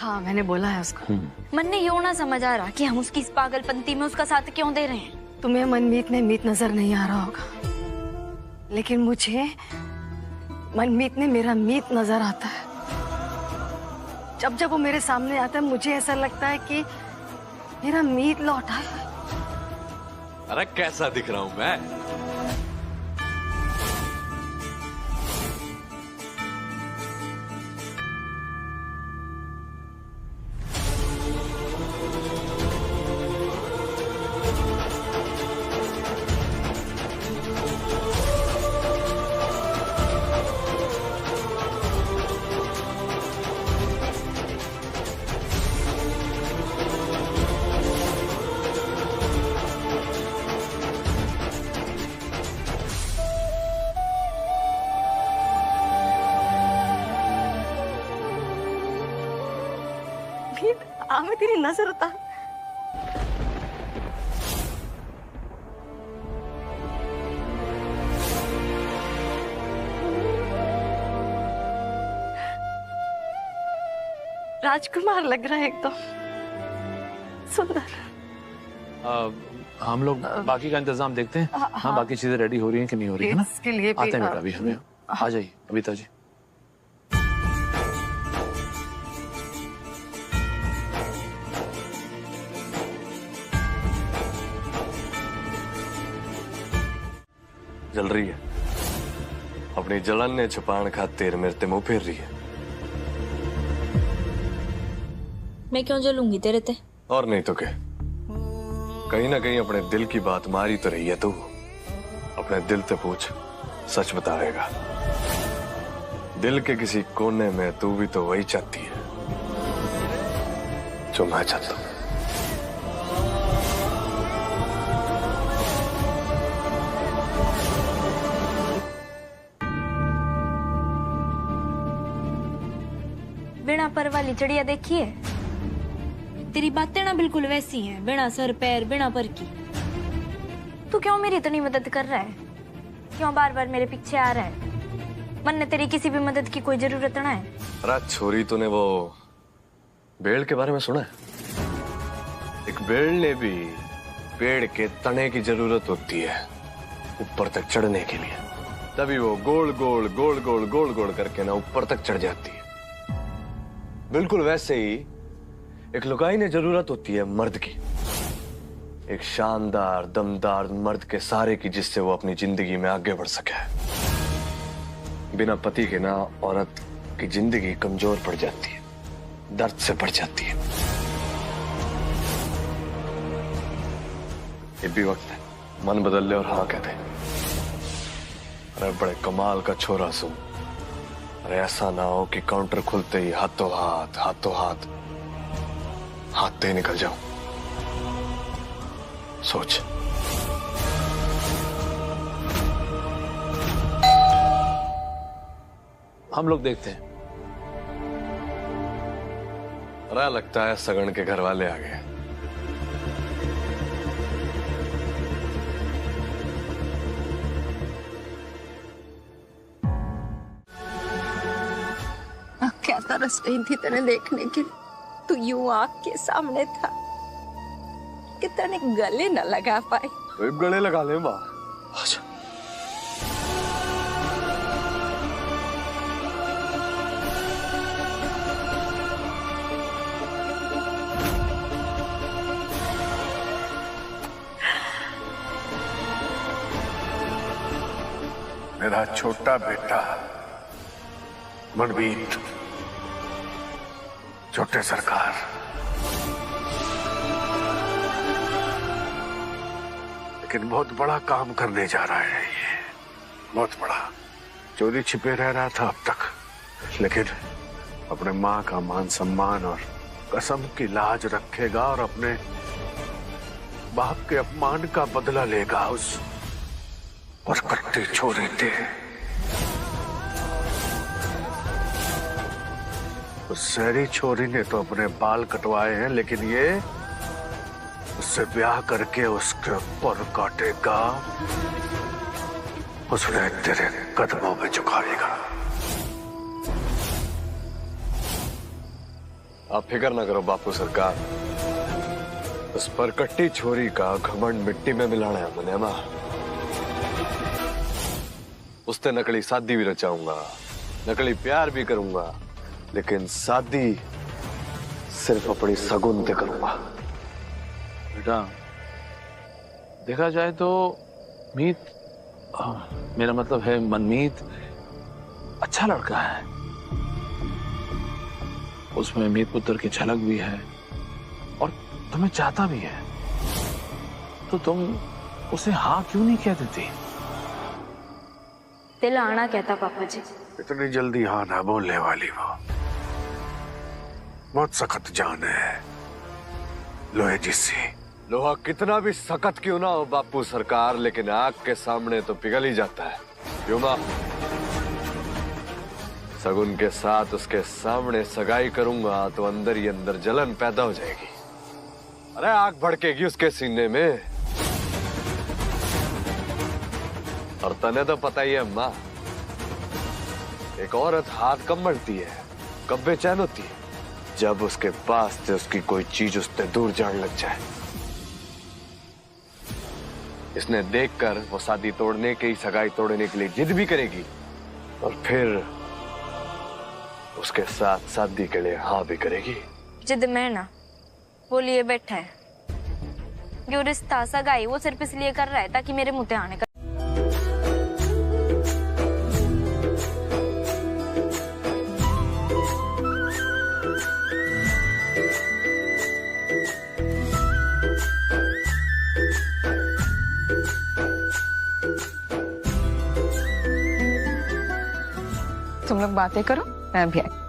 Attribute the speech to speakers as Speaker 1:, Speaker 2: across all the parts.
Speaker 1: हाँ मैंने बोला है उसको।
Speaker 2: मन ने यूं ना समझ आ रहा कि हम उसकी इस पागलपंती में उसका साथ क्यों दे रहे हैं।
Speaker 1: तुम्हें मनमीत में मीत नजर नहीं आ रहा होगा, लेकिन मुझे मनमीत ने मेरा मीत नजर आता है। जब जब वो मेरे सामने आता है मुझे ऐसा लगता है कि मेरा मीत लौट आया।
Speaker 3: अरे कैसा दिख रहा हूं मैं?
Speaker 1: मैं तेरी नजर उतार। राजकुमार लग रहा है एकदम सुंदर।
Speaker 4: हम लोग बाकी का इंतजाम देखते हैं। हाँ बाकी चीजें रेडी हो रही हैं कि नहीं हो रही है ना?
Speaker 1: इसके लिए
Speaker 4: आते हैं बेटा अभी हमें। आ जाइए अबिता जी।
Speaker 3: जल रही है अपनी जलन ने छुपान खातिर मेरे ते मुंह फेर रही है।
Speaker 2: मैं क्यों जलूंगी तेरे ते?
Speaker 3: और नहीं तो क्या, कहीं ना कहीं अपने दिल की बात मारी तो रही है तू। अपने दिल से पूछ, सच बताएगा। दिल के किसी कोने में तू भी तो वही चाहती है जो मैं चाहता हूं।
Speaker 2: बिना पर वाली चिड़िया देखी है? तेरी बातें ना बिल्कुल वैसी हैं, बिना सर पैर बिना पर की। तू क्यों मेरी इतनी मदद कर रहा है? क्यों बार बार मेरे पीछे आ रहा है? मन ने तेरी किसी भी मदद की कोई जरूरत ना है।
Speaker 3: अरे छोरी तूने वो बेल के बारे में सुना है? एक बेल ने भी पेड़ के तने की जरूरत होती है ऊपर तक चढ़ने के लिए, तभी वो गोल गोल गोल गोल गोल गोल करके ना ऊपर तक चढ़ जाती है। बिल्कुल वैसे ही एक लुगाई ने जरूरत होती है मर्द की, एक शानदार दमदार मर्द के सहारे की, जिससे वो अपनी जिंदगी में आगे बढ़ सके। बिना पति के ना औरत की जिंदगी कमजोर पड़ जाती है, दर्द से बढ़ जाती है। ये भी वक्त है मन बदल ले और हाँ कह दे। अरे बड़े कमाल का छोरा सू। अरे ऐसा ना हो कि काउंटर खुलते ही हाथों हाथ हाथ निकल जाऊं। सोच।
Speaker 4: हम लोग देखते हैं।
Speaker 3: अरे लगता है सगन के घर वाले आ गए।
Speaker 1: क्या तरस रही थी तेरे देखने की। तू यूं आँख के सामने था कि तेने गले न लगा पाए।
Speaker 3: तो गले लगा ले माँ। अच्छा।
Speaker 5: मेरा छोटा बेटा मनमीत, छोटे सरकार, लेकिन बहुत बड़ा काम करने जा रहा है ये, बहुत बड़ा। चोरी छिपे रह रहा था अब तक, लेकिन अपने माँ का मान सम्मान और कसम की लाज रखेगा और अपने बाप के अपमान का बदला लेगा उस कट्टी छोरी थे। उस शहरी छोरी ने तो अपने बाल कटवाए हैं, लेकिन ये उससे ब्याह करके उसके पर काटेगा, उसने तेरे कदमों में झुकाएगा।
Speaker 3: आप फिक्र ना करो बापू सरकार, उस परकट्टी छोरी का घमंड मिट्टी में मिलाना है मैंने मां। उससे नकली शादी भी रचाऊंगा, नकली प्यार भी करूंगा, लेकिन शादी सिर्फ अपनी सगुन से करूंगा।
Speaker 4: बेटा देखा जाए तो मीत, मेरा मतलब है मनमीत अच्छा लड़का है, उसमें मीत पुत्र की झलक भी है और तुम्हें चाहता भी है, तो तुम उसे हाँ क्यों नहीं कह देती?
Speaker 2: दिल आना कहता पापा जी।
Speaker 5: इतनी जल्दी हाँ ना बोलने वाली वो, बहुत सख्त जान है, लोहे जिससे।
Speaker 3: लोहा कितना भी सख्त क्यों ना हो बापू सरकार, लेकिन आग के सामने तो पिघल ही जाता है। क्यों मां? सगुन के साथ उसके सामने सगाई करूंगा तो अंदर ही अंदर जलन पैदा हो जाएगी। अरे आग भड़केगी उसके सीने में। और तने तो पता ही है मां, एक औरत हाथ कब मलती है, कब बेचैन होती है, जब उसके पास से उसकी कोई चीज उससे दूर जाने लग जाए। इसने देखकर वो शादी तोड़ने की, सगाई तोड़ने के लिए जिद भी करेगी और फिर उसके साथ शादी के लिए हाँ भी करेगी।
Speaker 2: जिद में ना, वो लिए बैठा है। जो रिश्ता सगाई वो सिर्फ इसलिए कर रहा है ताकि मेरे मुंह पे आने का।
Speaker 1: तुम लोग बातें करो, मैं भी आई।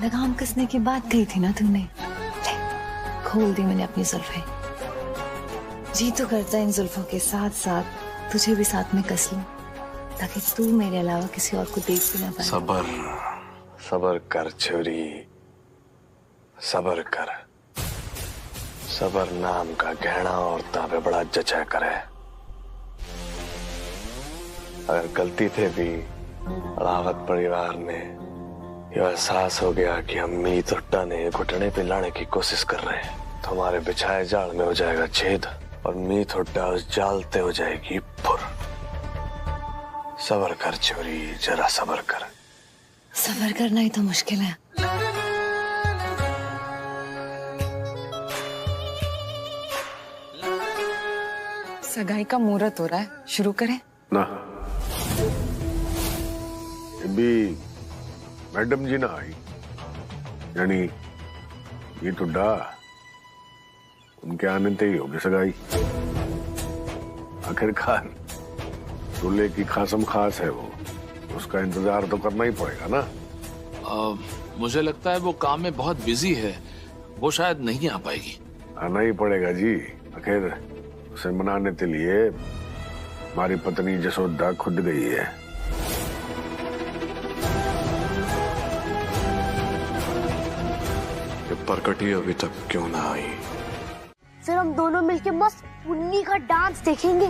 Speaker 6: लगाम कसने की बात कही थी ना तुमने, खोल दी मैंने अपनी जुल्फें। जी तो करता इन जुल्फों के साथ साथ तुझे भी साथ में कस लूं, ताकि तू मेरे अलावा किसी और को देख भी ना पाए।
Speaker 3: सबर सबर कर छोरी, सबर कर। सबर नाम का गहना औरता पे बड़ा जचा करे। अगर गलती थे भी रावत परिवार में यह एहसास हो गया कि हम मीत हुड्डा ने घुटने पे लाने की कोशिश कर रहे हैं, तो हमारे बिछाए जाल में हो जाएगा छेद और मीत हुड्डा उस जाल ते हो जाएगी फुर। सबर कर छोरी, जरा सबर कर।
Speaker 6: सबर करना ही तो मुश्किल है।
Speaker 1: सगाई का मुहूर्त हो रहा है, शुरू करें
Speaker 5: ना। भी मैडम जी ना आई, यानी ये टुड्डा, उनके आने से ही होगी सगाई। आखिरकार दूल्हे की खासम खास है वो, उसका इंतजार तो करना ही पड़ेगा ना।
Speaker 4: मुझे लगता है वो काम में बहुत बिजी है, वो शायद नहीं आ पाएगी।
Speaker 5: आना ही पड़ेगा जी, आखिर उसे मनाने के लिए हमारी पत्नी जसोदा खुद गई है।
Speaker 3: परकटी अभी तक क्यों ना आई?
Speaker 7: फिर हम दोनों मिलके मस्त पुन्नी का डांस देखेंगे।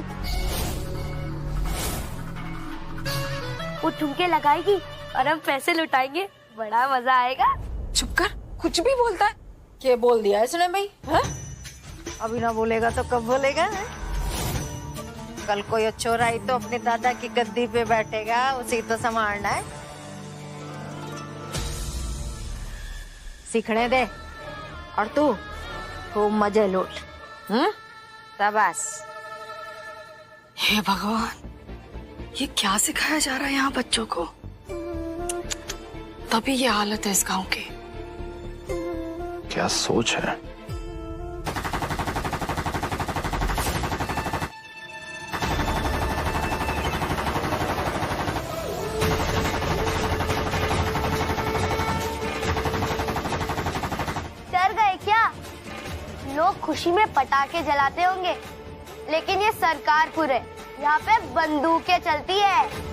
Speaker 7: वो ठुमके लगाएगी और हम पैसे लुटाएंगे, बड़ा मजा आएगा।
Speaker 1: चुप कर, कुछ भी बोलता है। क्या बोल दिया इसने भाई? हाँ?
Speaker 8: अभी ना बोलेगा तो कब बोलेगा? है? कल को ये चोर आई तो अपने दादा की गद्दी पे बैठेगा, उसी तो संभालना है। सीखने दे और तू खूब मजे लूट। शाबाश।
Speaker 1: हे भगवान, ये क्या सिखाया जा रहा है यहाँ बच्चों को? तभी ये हालत है इस गांव की।
Speaker 4: क्या सोच है?
Speaker 7: खुशी में पटाखे जलाते होंगे, लेकिन ये सरकारपुर है, यहाँ पे बंदूकें चलती है।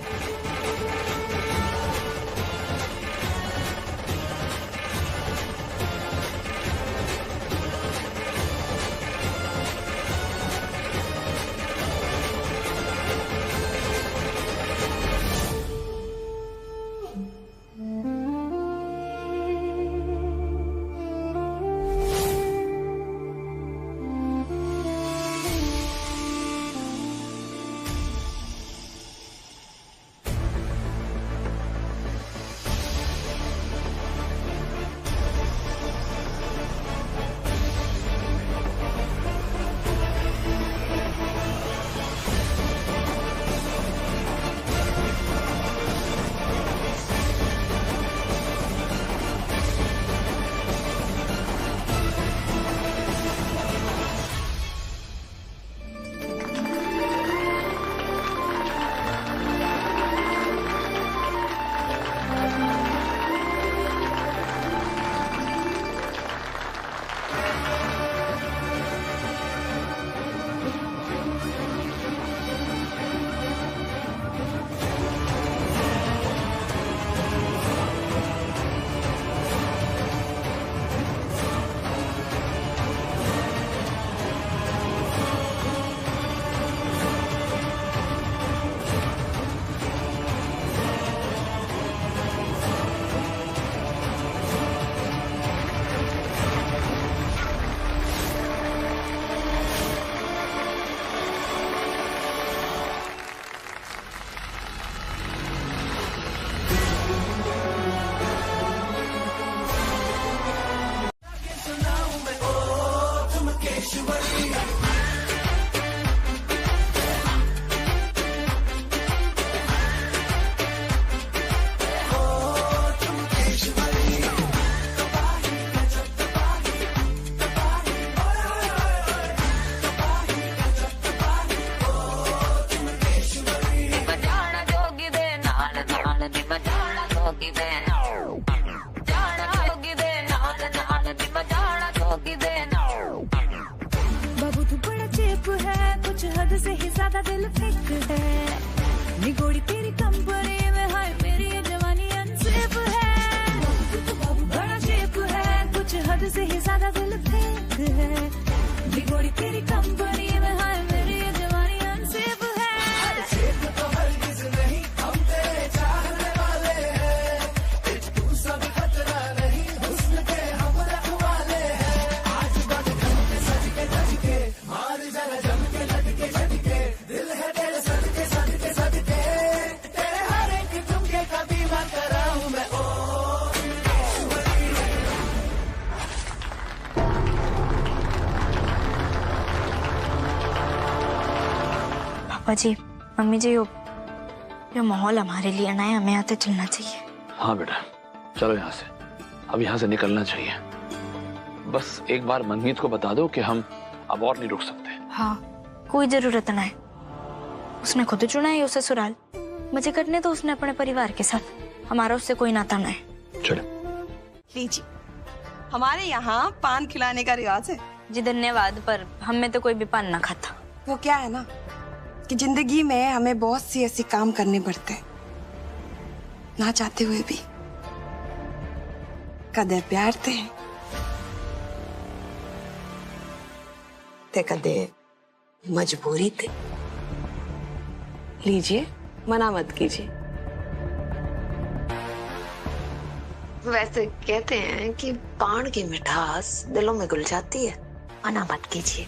Speaker 9: बाबू तू बड़ा चेप है, कुछ हद से ही ज्यादा दिल फेंक है। निगोड़ी तेरी कंपनी में, हाय मेरी ये जवानी अनसेफ है। बड़ा चेप है, कुछ हद से ही ज्यादा दिल फेंक है। निगोड़ी तेरी कंपनी में, हाय मेरी ये जवानी अनसेफ है। तो हरगिज़ नहीं, हम तेरे चाहने वाले हैं। तू सब खतरा नहीं, हुस्न के हम रखवाले हैं। आज बात जम के सज के धज के, मार जरा जम के लटके झटके। दिल है तेरे सदके सदके सदके, तेरे हर एक झुमके का बीमा कराऊं मैं। ओ
Speaker 2: पापा जी, मम्मी जी, ये माहौल हमारे लिए नया, हमें आते चलना चाहिए।
Speaker 4: हाँ बेटा, चलो यहाँ से, अब यहाँ से निकलना चाहिए। बस एक बार मनमीत को बता दो कि हम अब और नहीं रुक सकते।
Speaker 2: हाँ, कोई जरूरत ना है, उसने खुद चुना है ये ससुराल। मजे करने तो उसने अपने परिवार के साथ, हमारा उससे कोई नाता ना है।
Speaker 4: चलो
Speaker 10: लीजिए, हमारे यहाँ पान खिलाने का रिवाज है।
Speaker 2: जी धन्यवाद, पर हम में तो कोई भी पान ना खाता।
Speaker 10: वो क्या है ना कि जिंदगी में हमें बहुत सी ऐसी काम करने पड़ते हैं, ना चाहते हुए भी। कदे प्यार ते कदे मजबूरी थे। लीजिए, मना मत कीजिए।
Speaker 6: वैसे कहते हैं कि पान की मिठास दिलों में घुल जाती है, मना मत कीजिए।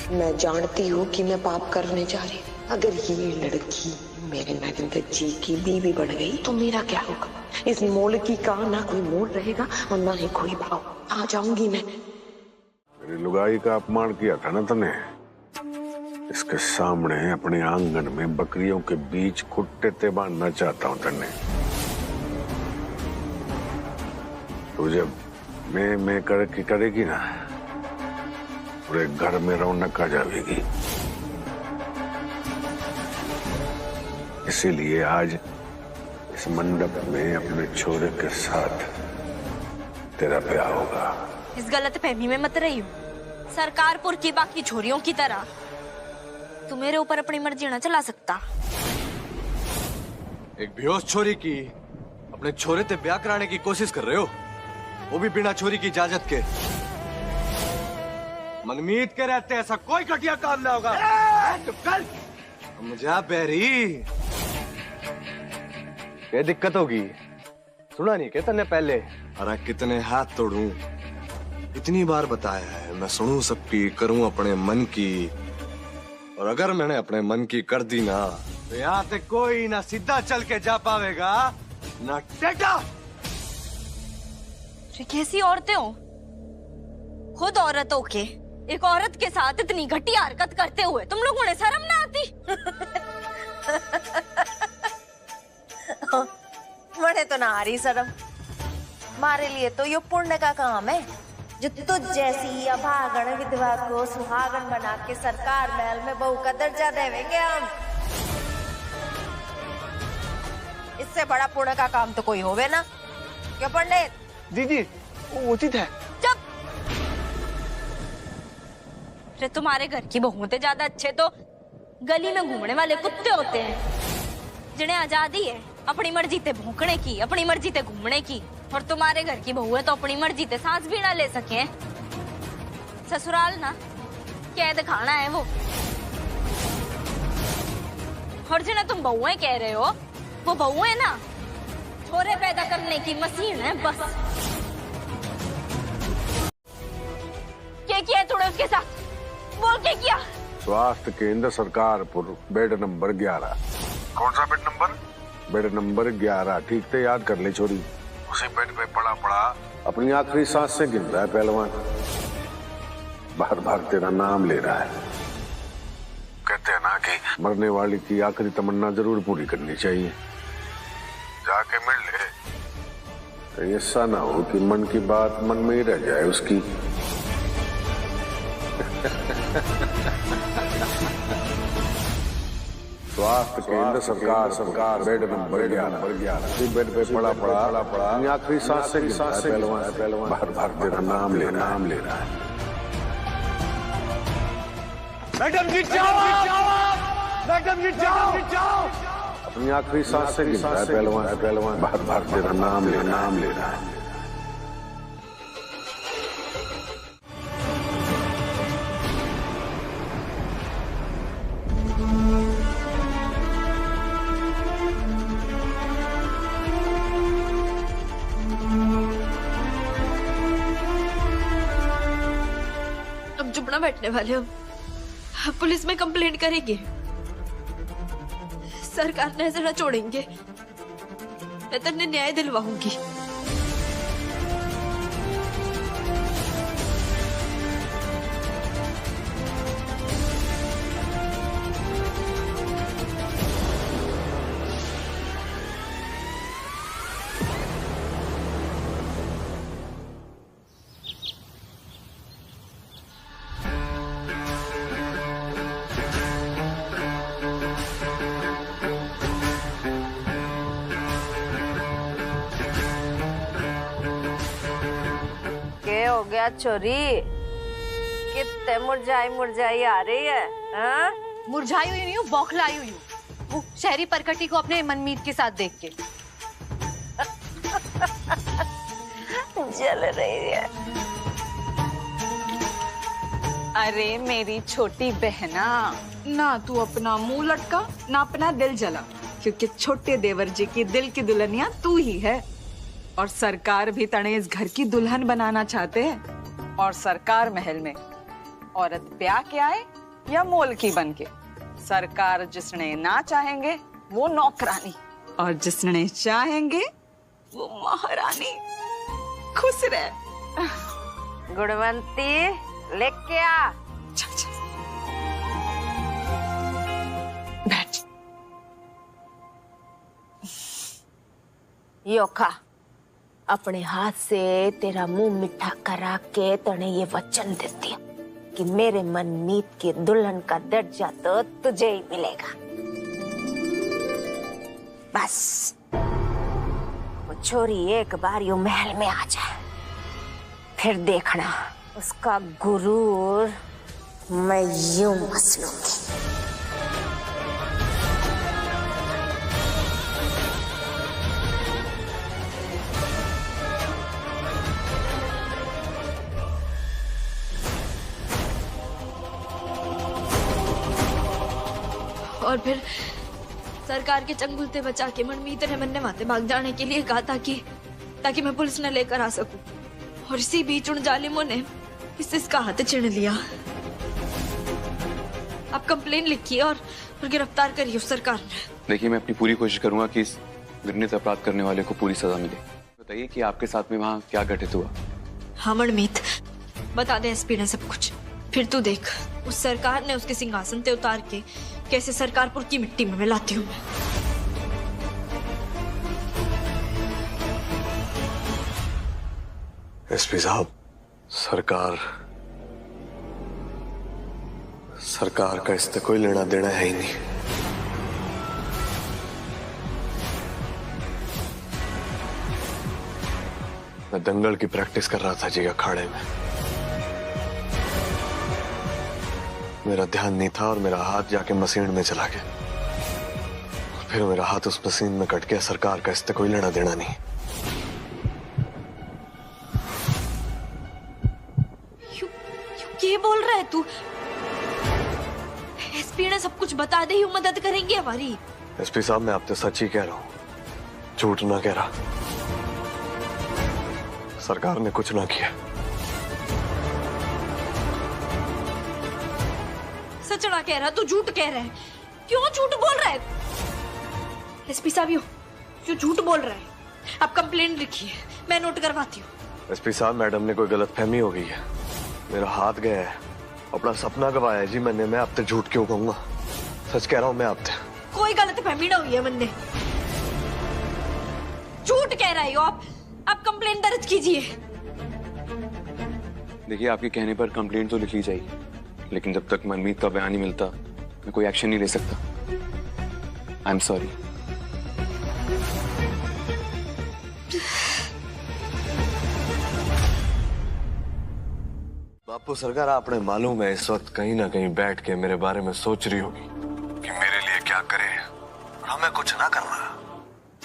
Speaker 6: मैं जानती हूँ कि मैं पाप करने जा रही हूँ, अगर ये लड़की मेरे नरेंद्र जी की बीवी बन गई तो मेरा क्या होगा? इस मोलकी का ना कोई मोल रहेगा और ना ही कोई भाव। आ जाऊंगी मैं।
Speaker 5: मेरी लुगाई का अपमान किया था ना तने, इसके सामने अपने आंगन में बकरियों के बीच खुट्टे ते बांधना चाहता हूं तने। तो जब मैं करके करेगी ना, पूरे घर में रौनक आ जाएगी। इसीलिए आज इस मंडप में अपने छोरे के साथ तेरा ब्याह होगा।
Speaker 2: इस गलत फहमी में मत रही हो। सरकारपुर की बाकी छोरियों की तरह तू मेरे ऊपर अपनी मर्जी ना चला सकता।
Speaker 3: एक बेहोश छोरी की अपने छोरे ते ब्याह कराने की कोशिश कर रहे हो, वो भी बिना छोरी की इजाजत के। मनमीत के रहते ऐसा कोई घटिया काम ना होगा। मुझे बैरी क्या दिक्कत होगी? सुना नहीं क्या तन्ने पहले? अरे कितने हाथ तोड़ूं, इतनी बार बताया है मैं सुनूं सबकी, करूं अपने मन की। और अगर मैंने अपने मन की कर दी ना, तो यहाँ से कोई ना सीधा चल के जा पावेगा ना टेढ़ा।
Speaker 2: कैसी औरतें हो? खुद औरतों के एक औरत के साथ इतनी घटिया हरकत करते हुए तुम लोगों ने शर्म ना आती?
Speaker 8: बड़े तो ना आ रही शर्म। हमारे लिए तो ये पुण्य का काम है जो तुझ जैसी अभागन विधवा को सुहागन बना के सरकार महल में बहू का दर्जा देवेंगे हम। इससे बड़ा पुण्य का काम तो कोई होवे ना, क्यों पंडित?
Speaker 3: दीदी वो उचित है।
Speaker 2: चुप। अरे तुम्हारे घर की बहुओं से ज्यादा अच्छे तो गली में घूमने वाले कुत्ते होते हैं, जिन्हें आजादी है अपनी मर्जी से भौंकने की, अपनी मर्जी से घूमने की। और तुम्हारे घर की बहुएं तो अपनी मर्जी से सांस भी ना ले सके। ससुराल ना कैद खाना है वो। और जिन्हें तुम बहुएं कह रहे हो, वो बहुएं ना छोरे पैदा करने की मशीन है बस। क्या किया तूने उसके साथ? बोल क्या किया?
Speaker 5: स्वास्थ्य केंद्र सरकारपुर, बेड नंबर 11। कौन सा बेड नंबर? Bed number 11। ठीक से याद कर ले छोरी। उसी बेड पे पड़ा अपनी आखिरी सांस से गिन रहा है पहलवान। बार बार तेरा नाम ले रहा है। कहते हैं ना कि मरने वाली की आखिरी तमन्ना जरूर पूरी करनी चाहिए। जाके मिल ले, तो ऐसा ना हो कि मन की बात मन में ही रह जाए उसकी। स्वास्थ्य केंद्र सरकार बेड नंबर 11। इसी बेड पे पड़ा आखिरी सांस से पहलवान बार बार तेरा नाम ले रहा है।
Speaker 3: मैडम जी जाओ, मैडम जी जाओ।
Speaker 5: अपनी आखिरी सांस से गिनता है पहलवान बार बार तेरा नाम ले रहा है।
Speaker 2: अब जुबना बैठने वाले हम पुलिस में कंप्लेंट करेंगे। सरकार ने जरा छोड़ेंगे, मैं तेरे न्याय दिलवाऊंगी।
Speaker 8: हो गया छोरी? कितने मुरझाई आ रही है? हाँ?
Speaker 1: मुरझाई हुई नहीं हूँ, बौखलाई हुई हूँ वो शहरी परकटी को अपने मनमीत के साथ देख के।
Speaker 8: जल रही है।
Speaker 11: अरे मेरी छोटी बहना, ना तू अपना मुंह लटका ना अपना दिल जला, क्योंकि छोटे देवर जी की दिल की दुल्हनिया तू ही है। और सरकार भी तने इस घर की दुल्हन बनाना चाहते हैं। और सरकार महल में औरत ब्याह के आए या मोल की बन के, सरकार जिसने ना चाहेंगे वो नौकरानी, और जिसने चाहेंगे वो महारानी। खुश रहे।
Speaker 8: गुणवंती लेके आ।
Speaker 11: चल चल बैठ।
Speaker 8: यो खा, अपने हाथ से तेरा मुंह मीठा करा के तने ये वचन देती हूँ कि मेरे मनमीत की दुल्हन का दर्जा तो तुझे ही मिलेगा। बस वो छोरी एक बार यूं महल में आ जाए, फिर देखना उसका गुरूर मैं यूं मस लूंगी।
Speaker 2: और फिर सरकार के चंगुल बचा के मनमीत ने मन्ने माते भाग जाने के लिए कहा ताकि मैं पुलिस ने लेकर आ सकूं, और इसी बीच उन जालिमों ने इसका हाथ छीन लिया। आप कंप्लेन लिखिए और गिरफ्तार करिए उस सरकार ने।
Speaker 12: देखिए, मैं अपनी पूरी कोशिश करूंगा कि इस घृणित अपराध करने वाले को पूरी सजा मिले। बताइए कि आपके साथ में वहाँ क्या घटित हुआ।
Speaker 2: हाँ मनमीत, बता दे एसपी ने सब कुछ, फिर तू देख उस सरकार ने उसके सिंहासन से उतार के कैसे सरकारपुर की मिट्टी में मिलाती हूँ मैं।
Speaker 3: एसपी साहब, सरकार का इससे कोई लेना देना है ही नहीं। मैं दंगल की प्रैक्टिस कर रहा था जी अखाड़े में। मेरा ध्यान नहीं था और मेरा हाथ जाके मशीन में चला गया, फिर मेरा हाथ उस मशीन में कट गया। सरकार का इससे कोई लेना देना नहीं।
Speaker 2: ये बोल रहा है तू? एसपी ने सब कुछ बता दे, यूं मदद करेंगे हमारी।
Speaker 3: एसपी साहब, मैं आपसे सच ही कह रहा हूं, झूठ ना कह रहा। सरकार ने कुछ ना किया।
Speaker 2: सच ना कह रहा, तू झूठ कह रहा है। क्यों झूठ बोल रहा है? एसपी साहब यो झूठ बोल रहा है। आप कंप्लेंट लिखिए, मैं नोट करवाती हूँ।
Speaker 3: एसपी साहब, मैडम ने कोई गलतफहमी हो गई है। मेरा हाथ गया है, अपना सपना गवाया है जी मैंने। मैं आपसे झूठ क्यों कहूंगा? सच कह रहा हूं मैं आपसे।
Speaker 2: कोई गलतफहमी ना हुई है मैंने। झूठ कह रहे हो आप कंप्लेंट दर्ज कीजिए।
Speaker 12: देखिए, आपके कहने पर कंप्लेंट तो लिख ली जाएगी, लेकिन जब तक मनमीत का बयान नहीं मिलता मैं कोई एक्शन नहीं ले सकता। I am sorry.
Speaker 3: बापू सरकार, आपने मालूम है इस वक्त कहीं ना कहीं बैठ के मेरे बारे में सोच रही होगी कि मेरे लिए क्या करे। हमें कुछ ना करना,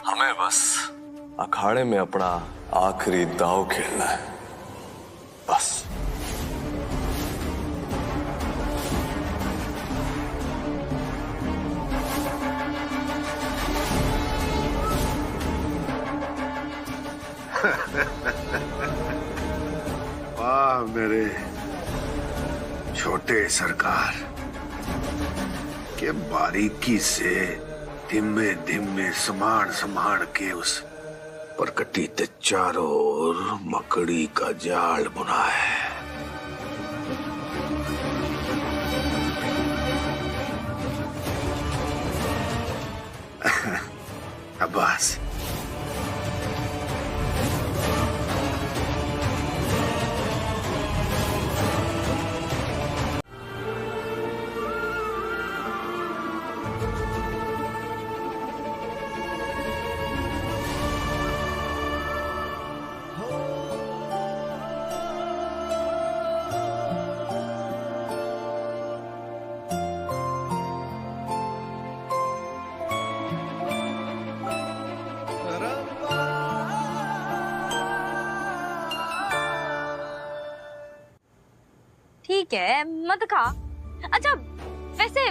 Speaker 3: हमें बस अखाड़े में अपना आखिरी दांव खेलना है, बस।
Speaker 5: वाह मेरे छोटे सरकार, के बारीकी से धीमे धीमे संभाल के उस परकटी ते चारों ओर मकड़ी का जाल बुना है। अब्बास,
Speaker 2: ठीक है, मत खा। अच्छा, वैसे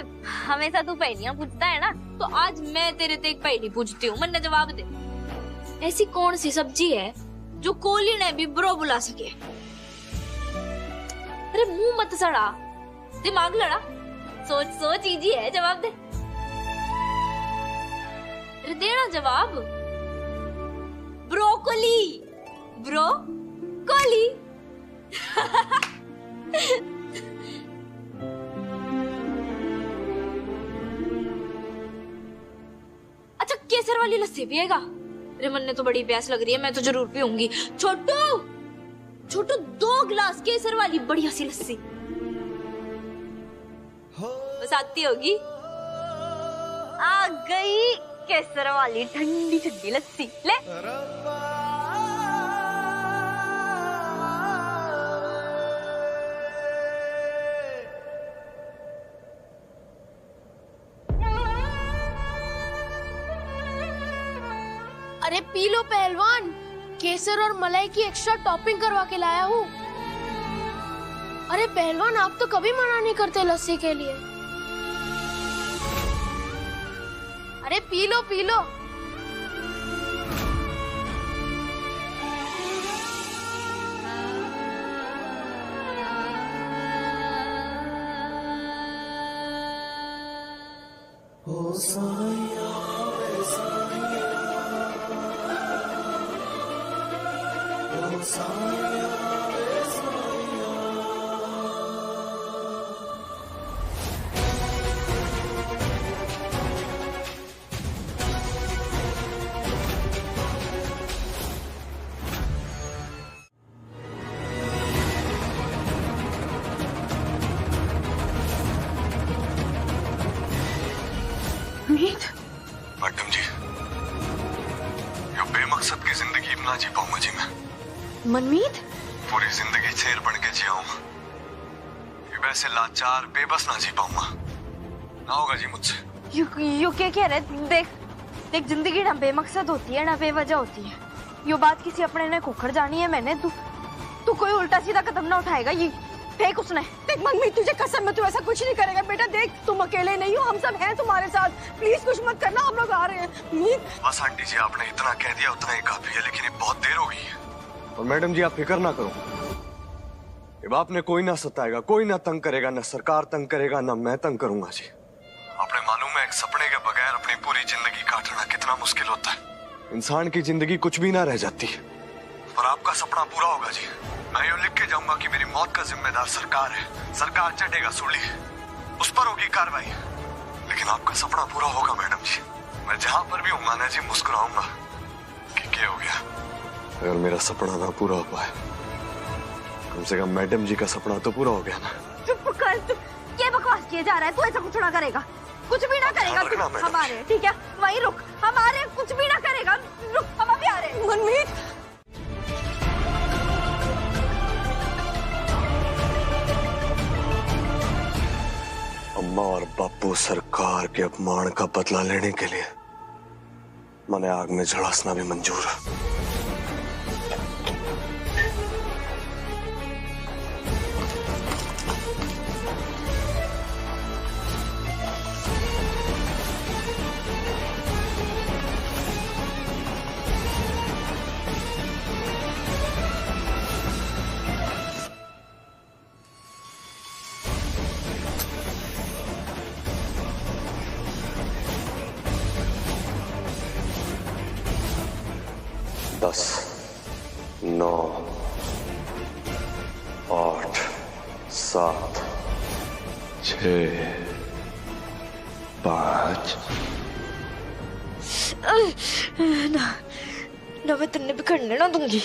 Speaker 2: हमेशा तू पहेलियां पूछता है ना, तो आज मैं तेरे से एक पहेली पूछती हूँ, मन जवाब दे। ऐसी कौन सी सब्जी है जो कोहली ने भी ब्रो बुला सके? अरे मुंह मत सड़ा, दिमाग लड़ा, सोच सोच इजी है, जवाब दे। अरे देना जवाब। Broccoli, broccoli. अच्छा, केसर वाली लस्सी पिएगा? अरे मन ने तो बड़ी प्यास लग रही है, मैं तो जरूर पीऊंगी। छोटू, छोटू 2 गिलास केसर वाली बढ़िया सी लस्सी। बस आती होगी। आ गई केसर वाली ठंडी ठंडी लस्सी, ले।
Speaker 13: अरे पी लो पहलवान, केसर और मलाई की एक्स्ट्रा टॉपिंग करवा के लाया हूँ। अरे पहलवान, आप तो कभी मना नहीं करते लस्सी के लिए। अरे P low P low.
Speaker 3: Madam जी, ये बेमकसद की जिंदगी ना जी पाऊंगा जी मैं।
Speaker 13: मनमीत,
Speaker 3: पूरी जिंदगी शेर बन के जियाऊंगा, वैसे लाचार बेबस ना जी पाऊंगा। ना होगा जी मुझसे।
Speaker 2: यू क्या कह रहे? देख देख, जिंदगी ना बेमकसद होती है ना बेवजह होती है। यो बात किसी अपने ने खोखर जानी है मैंने। तू कोई उल्टा सीधा कदम ना उठाएगा। ये देख उसने।
Speaker 1: देख मनमीत, तुझे कसम है, तू ऐसा कुछ नहीं करेगा बेटा। देख तुम अकेले नहीं हो, हम सब हैं तुम्हारे साथ। प्लीज कुछ मत करना, हम लोग आ रहे हैं। मीत,
Speaker 3: बस आंटी जी, आपने इतना कह दिया उतना ही काफी है, लेकिन ये बहुत देर हो गई है। और मैडम जी, आप फिक्र ना करो, अब आपने कोई ना सताएगा, कोई ना तंग करेगा, ना सरकार तंग करेगा, ना मैं तंग करूंगा जी। आपने मालूम है एक सपने के बगैर अपनी पूरी जिंदगी काटना कितना मुश्किल होता है। इंसान की जिंदगी कुछ भी ना रह जाती, पर आपका सपना पूरा होगा जी। मैं ये लिख के जाऊंगा कि मेरी मौत का जिम्मेदार सरकार है। सरकार चढ़ेगा सूली, उस पर होगी कार्रवाई, लेकिन आपका सपना पूरा होगा मैडम जी। मैं जहां पर भी होऊंगा ना जी, मुस्कुराऊंगा कि क्या हो गया। अगर मेरा सपना ना पूरा हो पाए, कम से कम मैडम जी का सपना तो पूरा हो गया ना।
Speaker 2: चुप कर, क्या बकवास किए जा रहा है? तू ऐसा कुछ ना करेगा, कुछ भी ना करेगा। तू हमारे, ठीक है, वहीं रुक, हमारे कुछ भी ना करेगा। रुक, हम अभी आ रहे हैं।
Speaker 1: मनमीत,
Speaker 3: अम्मा और बापू सरकार के अपमान का बदला लेने के लिए मैंने आग में झुलसना भी मंजूर है। दस, 9, 8, 7, 6, 5।
Speaker 2: ना ना, मैं तुमने बिखरने ना दूंगी।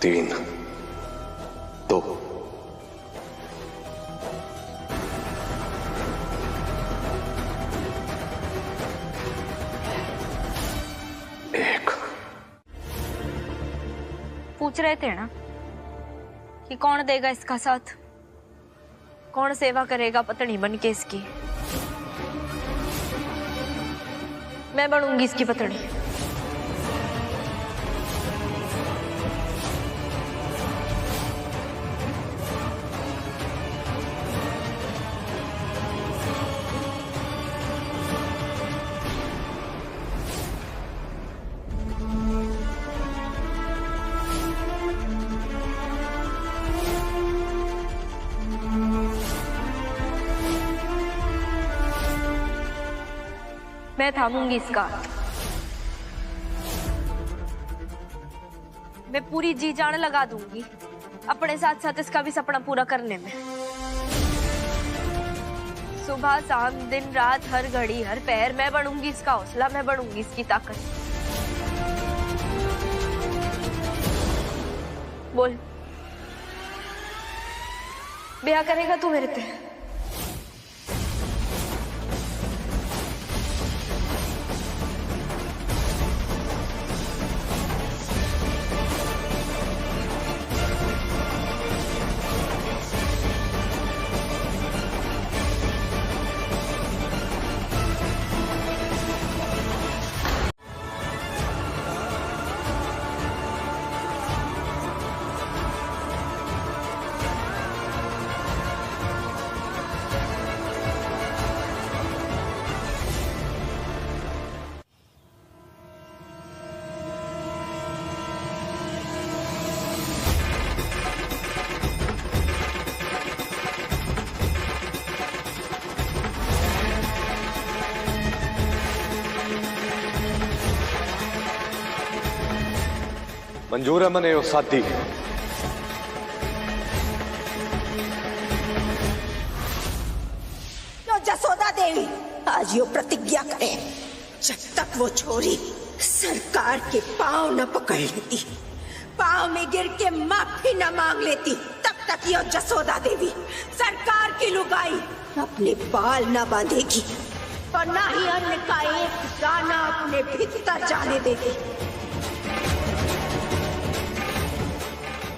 Speaker 3: 3, 2, 1।
Speaker 2: पूछ रहे थे ना कि कौन देगा इसका साथ, कौन सेवा करेगा पत्नी बन के इसकी। मैं बनूंगी इसकी पत्नी। मैं थामूंगी इसका हाथ। मैं पूरी जी जान लगा दूंगी अपने साथ साथ इसका भी सपना पूरा करने में। सुबह शाम दिन रात हर घड़ी हर पैर मैं बनूंगी इसका हौसला, मैं बनूंगी इसकी ताकत। बोल, ब्याह करेगा तू मेरे पे?
Speaker 3: मंजूर है मने यो शादी।
Speaker 14: तो जसोदा देवी आज यो प्रतिज्ञा करे, जब तक वो छोरी सरकार के पांव न पकड़ लेती, पांव में गिर के माफी न मांग लेती, तब तक यो जसोदा देवी सरकार की लुगाई अपने बाल न बांधेगी और ना ही अन्न का एक दाना अपने भीतर जाने देगी।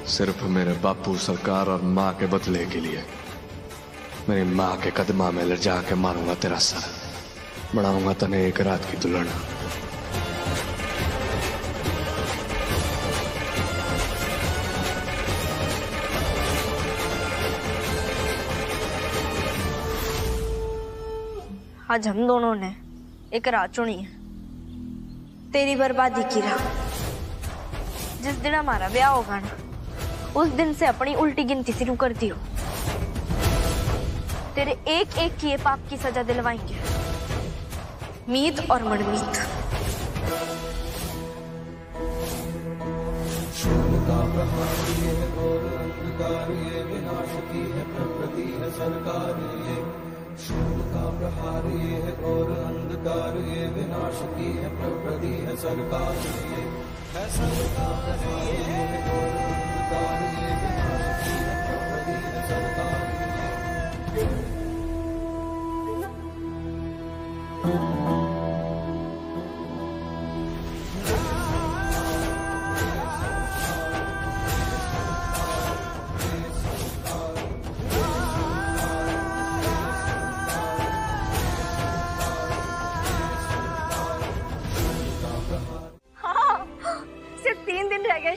Speaker 3: सिर्फ मेरे बापू सरकार और माँ के बदले के लिए मेरी माँ के कदमा में ले जाके मारूंगा तेरा सर, बनाऊंगा तने एक रात की दुल्हन।
Speaker 2: आज हम दोनों ने एक राह चुनी है, तेरी बर्बादी की राह। जिस दिन हमारा ब्याह होगा ना, उस दिन से अपनी उल्टी गिनती शुरू कर दियो। तेरे एक एक किए पाप की सजा दिलवाएंगे, मीत और मनमीत।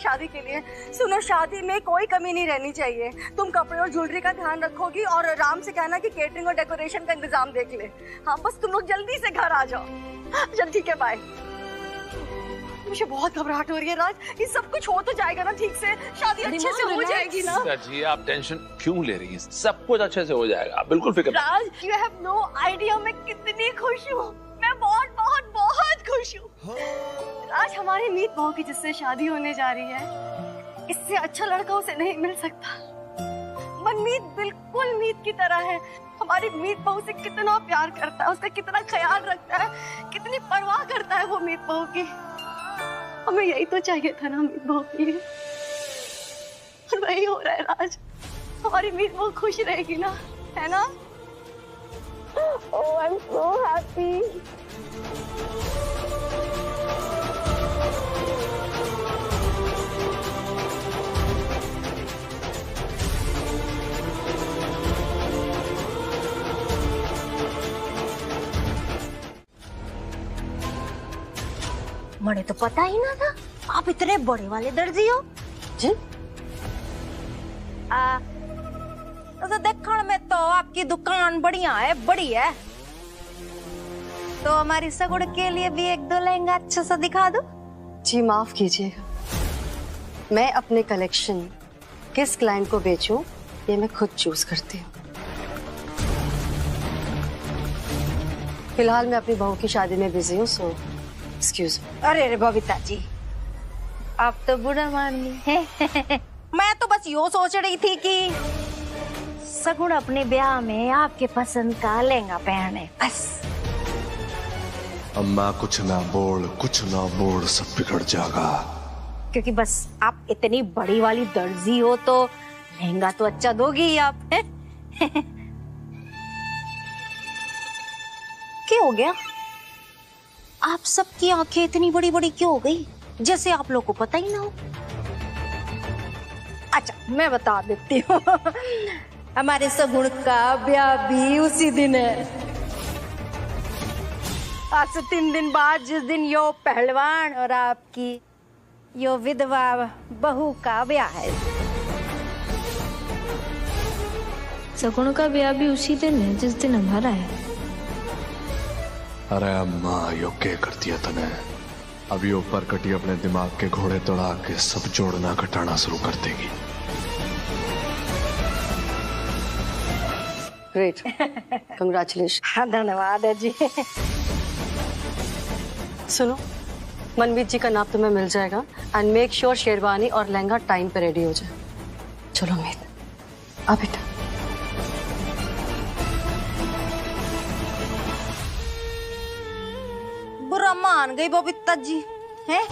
Speaker 1: शादी के लिए। सुनो, शादी में कोई कमी नहीं रहनी चाहिए। तुम कपड़े और ज्वेलरी का ध्यान रखोगी और राम से कहना कि केटरिंग और डेकोरेशन का इंतजाम देख ले। हाँ, बस तुम लोग जल्दी से घर आ जाओ। चल ठीक है, बाय। मुझे बहुत घबराहट हो रही है राज, ये सब कुछ हो तो जाएगा ना ठीक से? शादी अच्छे से हो जाएगी ना?
Speaker 4: जी आप टेंशन क्यों ले रही हैं? सब कुछ अच्छे से हो जाएगा, बिल्कुल फिक्र।
Speaker 1: राज, यू हैव नो आइडिया मैं कितनी खुश हूँ। मैं बहुत बहुत बहुत खुश हूँ। आज हमारी मीत बहू की जिससे शादी होने जा रही है, इससे अच्छा लड़का उसे नहीं मिल सकता। मनमीत बिल्कुल मीत की तरह है। हमारी मीत बहू से कितना प्यार करता है, उसका कितना ख्याल रखता है, कितनी परवाह करता है वो मीत बहू की। हमें यही तो चाहिए था ना मीत बहू के लिए, और वही हो रहा है राज। हमारी मीत बहू खुश रहेगी ना, है ना? Oh, I'm so happy.
Speaker 8: मुझे तो पता ही ना था आप इतने बड़े वाले दर्जी हो जी। तो देखने में तो आपकी दुकान बढ़िया है, बड़ी है। तो हमारी सगुड़ के लिए भी एक दो लहंगा अच्छा सा दिखा दो।
Speaker 1: जी माफ कीजिएगा, मैं अपने कलेक्शन किस क्लाइंट को बेचूं ये मैं खुद चूज करती हूँ। फिलहाल मैं अपनी बहू की शादी में बिजी हूँ, सो एक्सक्यूज।
Speaker 8: अरे अरे बबीता जी, आप तो बुरा मान ली। मैं तो बस यो सोच रही थी कि सगुन अपने ब्याह में आपके पसंद का लहंगा पहने, बस।
Speaker 5: अम्मा कुछ ना बोल, सब बिगड़ जाएगा।
Speaker 8: क्योंकि बस आप इतनी बड़ी वाली दर्जी हो तो लहंगा तो अच्छा दोगी ही आप। क्या हो गया? आप सबकी आंखें इतनी बड़ी बड़ी क्यों हो गई, जैसे आप लोग को पता ही ना हो। अच्छा मैं बता देती हूँ। हमारे सगुण का ब्याह भी उसी दिन है। आज से 3 दिन बाद, जिस दिन यो पहलवान और आपकी यो विधवा बहू का ब्याह है।
Speaker 2: सगुण का ब्याह भी उसी दिन है जिस दिन हमारा है।
Speaker 5: अरे अम्मा यो क्या कर दिया तने? अभी ऊपर कटी अपने दिमाग के घोड़े दौड़ा के सब जोड़ना घटाना शुरू कर देगी।
Speaker 1: Great, congratulation.
Speaker 8: हाँ धन्यवाद है जी।
Speaker 1: सुनो, मनमीत जी का नाप तुम्हें मिल जाएगा एंड मेक श्योर शेरवानी और लहंगा टाइम पे रेडी हो जाए। चलो मीत, आ बेटा।
Speaker 8: बुरा मान गई बबीता जी हैं?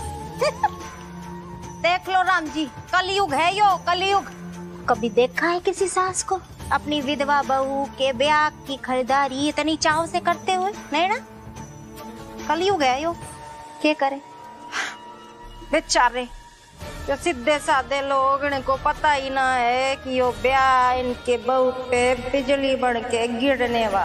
Speaker 8: देख लो राम जी, कलयुग है यो, कलयुग। कभी देखा है किसी सास को अपनी विधवा बहू के ब्याह की खरीदारी इतनी चाव से करते हुए? नहीं ना, कलयुग है यो। क्या करें बेचारे जो सीधे साधे लोग, इनको पता ही ना है कि यो ब्याह इनके बहू पे बिजली बन के गिरने वाला।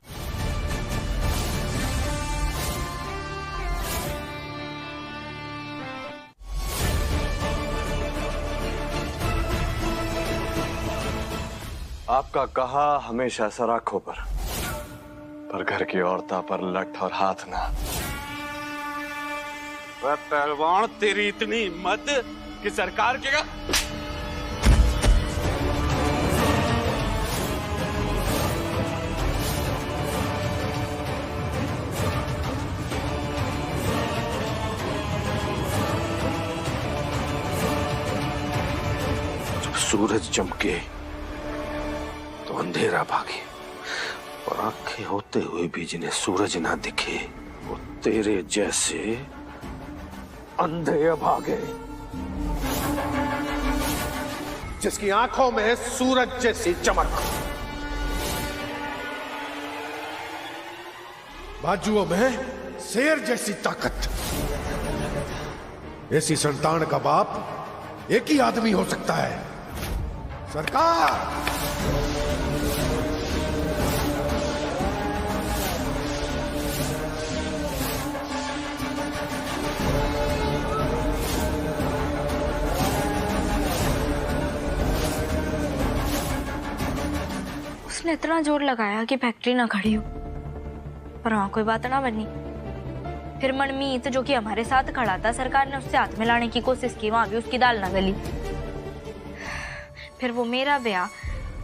Speaker 3: आपका कहा हमेशा सराखों पर घर की औरता पर लठ और हाथ ना।
Speaker 5: वह पहलवान, तेरी इतनी हिम्मत कि सरकार के जब सूरज चमके तो अंधेरा भागे, और आंखें होते हुए भी जिन्हें सूरज ना दिखे वो तेरे जैसे अंधे भागे। जिसकी आंखों में सूरज जैसी चमक, बाजुओं में शेर जैसी ताकत, ऐसी संतान का बाप एक ही आदमी हो सकता है, सरकार।
Speaker 2: उसने इतना जोर लगाया कि फैक्ट्री ना खड़ी हो, पर वहां कोई बात ना बनी। फिर मनमीत जो कि हमारे साथ खड़ा था, सरकार ने उससे हाथ मिलाने की कोशिश की, वहां भी उसकी दाल ना गली। फिर वो मेरा ब्याह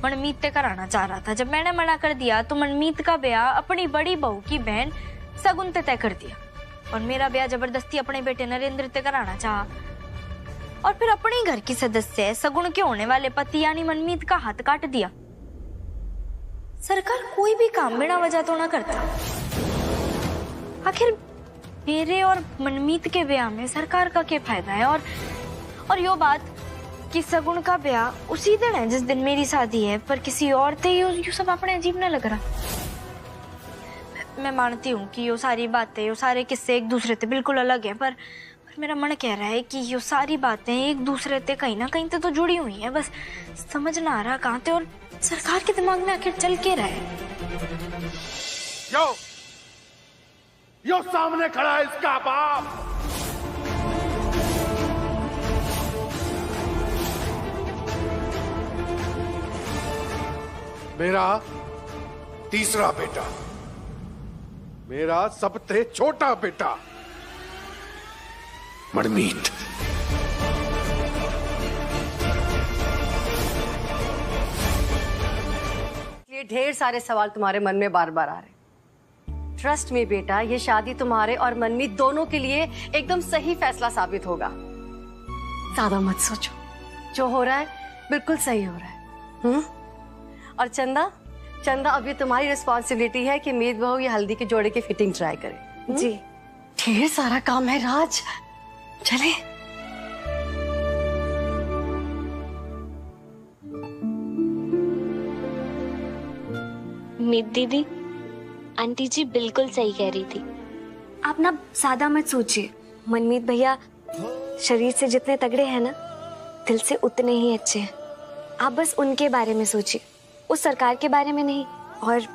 Speaker 2: मनमीत से कराना चाह रहा था। जब मैंने मना कर दिया तो मनमीत का ब्याह अपनी बड़ी बहू की बहन सगुन से तय कर दिया, और मेरा ब्याह जबरदस्ती अपने बेटे नरेंद्र से कराना चाहा। और फिर अपने घर की सदस्य सगुन के होने वाले पति यानी मनमीत का हाथ काट दिया। सरकार कोई भी काम बिना वजह तो ना करता। आखिर मेरे और मनमीत के ब्याह में सरकार का क्या फायदा है? और यो बात कि सगुन का ब्याह उसी दिन है जिस दिन मेरी शादी है, पर किसी और थे यू सब अपने अजीब ना लग रहा। मैं मानती हूँ कि यो सारी बातें, यो सारे किस्से एक दूसरे से बिल्कुल अलग हैं, पर मेरा मन कह रहा है कि यो सारी बातें एक दूसरे से कहीं ना कहीं तो जुड़ी हुई हैं, बस समझ ना आ रहा कहाँ थे और सरकार के दिमाग में आखिर चल के रहे।
Speaker 5: यो सामने खड़ा है इसका बाप। मेरा तीसरा बेटा, मेरा सबसे छोटा बेटा मनमीत।
Speaker 1: ये ढेर सारे सवाल तुम्हारे मन में बार बार आ रहे, ट्रस्ट में बेटा, ये शादी तुम्हारे और मनमीत दोनों के लिए एकदम सही फैसला साबित होगा। ज्यादा मत सोचो, जो हो रहा है बिल्कुल सही हो रहा है। और चंदा, चंदा अब ये तुम्हारी रिस्पॉन्सिबिलिटी है कि मीत बहू ये हल्दी के जोड़े की फिटिंग ट्राई करे।
Speaker 6: जी।
Speaker 1: ढेर सारा काम है राज, चले।
Speaker 2: मीत दीदी, आंटी जी बिल्कुल सही कह रही थी। आप ना ज्यादा मत सोचिए। मनमीत भैया शरीर से जितने तगड़े हैं ना, दिल से उतने ही अच्छे हैं। आप बस उनके बारे में सोचिए, उस सरकार के बारे में नहीं। और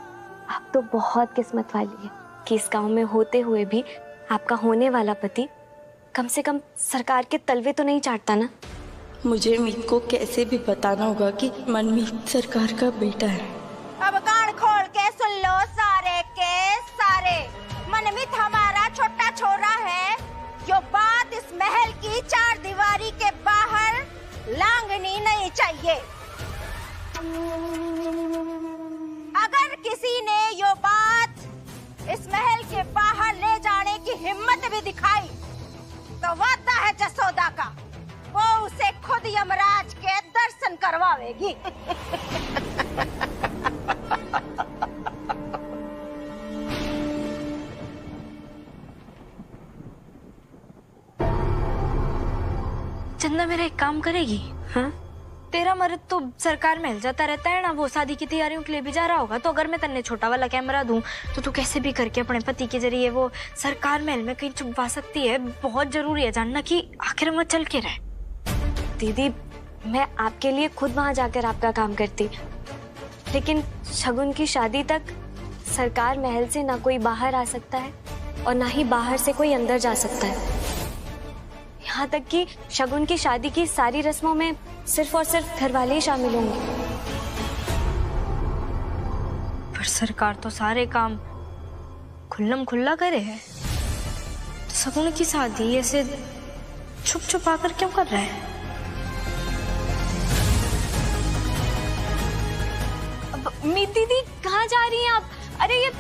Speaker 2: आप तो बहुत किस्मत वाली है कि इस गांव में होते हुए भी आपका होने वाला पति कम से कम सरकार के तलवे तो नहीं चाटता ना।
Speaker 6: मुझे मीत को कैसे भी बताना होगा कि मनमीत सरकार का बेटा है।
Speaker 14: अब कान खोल के सुन लो सारे के सारे, मनमीत हमारा छोटा छोरा है। जो बात इस महल की चार दीवारी के बाहर लांगनी नहीं चाहिए। अगर किसी ने यो बात इस महल के बाहर ले जाने की हिम्मत भी दिखाई तो वादा है जसोदा का, वो उसे खुद यमराज के दर्शन करवावेगी।
Speaker 2: चंदा मेरा एक काम करेगी? हाँ, तेरा मर्द तो सरकार महल जाता रहता है ना, वो शादी की तैयारियों के लिए भी जा रहा होगा। तो अगर मैं तन्ने छोटा वाला कैमरा दूं तो तू कैसे भी करके अपने पति के जरिए वो सरकार महल में कहीं छुपवा सकती है। बहुत जरूरी है जानना कि आखिर वो चल के रहे। दीदी, मैं आपके लिए खुद वहां जाकर आपका काम करती, लेकिन शगुन की शादी तक सरकार महल से ना कोई बाहर आ सकता है और ना ही बाहर से कोई अंदर जा सकता है। यहाँ तक कि शगुन की शादी की सारी रस्मों में सिर्फ और सिर्फ घर वाले ही शामिल होंगे। पर सरकार तो सारे काम खुल्लम खुल्ला करे है, तो शगुन की शादी ऐसे छुप छुपा कर क्यों कर रहा है? मीत दीदी कहाँ जा रही हैं आप? अरे ये